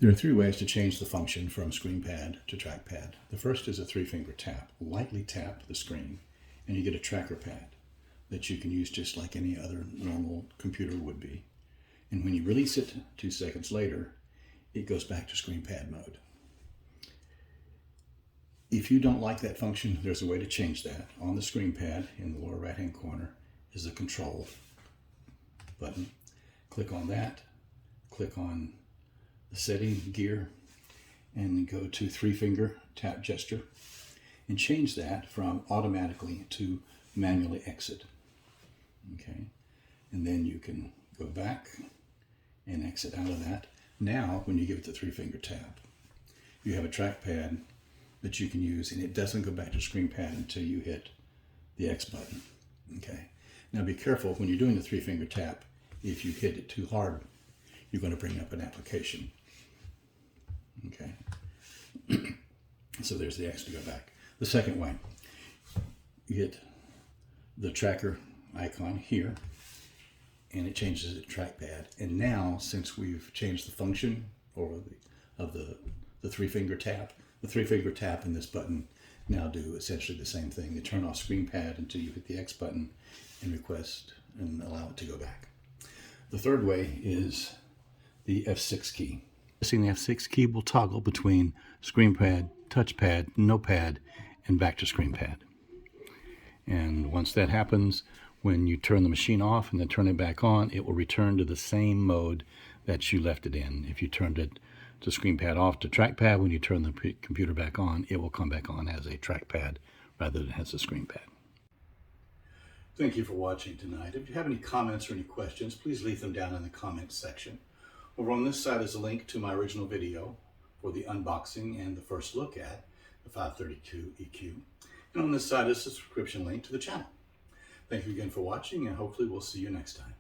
There are three ways to change the function from Screenpad to Trackpad. The first is a three-finger tap. Lightly tap the screen and you get a tracker pad that you can use just like any other normal computer would be. And when you release it 2 seconds later, it goes back to Screenpad mode. If you don't like that function, there's a way to change that. On the Screenpad in the lower right-hand corner is the control button. Click on that, click on the setting gear, and go to three-finger tap gesture and change that from automatically to manually exit. Okay, and then you can go back and exit out of that. Now, when you give it the three-finger tap, you have a trackpad that you can use, and it doesn't go back to Screenpad until you hit the X button. Okay, now be careful when you're doing the three-finger tap. If you hit it too hard, you're going to bring up an application. Okay, so there's the X to go back. The second way, you hit the tracker icon here, and it changes it to trackpad. And now, since we've changed the function of the three-finger tap, the three-finger tap and this button now do essentially the same thing. They turn off Screenpad until you hit the X button and request and allow it to go back. The third way is the F6 key. Pressing the F6 key will toggle between Screenpad, touchpad, notepad, and back to Screenpad. And once that happens, when you turn the machine off and then turn it back on, it will return to the same mode that you left it in. If you turned it to Screenpad off to trackpad, when you turn the computer back on, it will come back on as a trackpad rather than as a Screenpad. Thank you for watching tonight. If you have any comments or any questions, please leave them down in the comments section. Over on this side is a link to my original video for the unboxing and the first look at the 532 EQ. And on this side is a subscription link to the channel. Thank you again for watching, and hopefully we'll see you next time.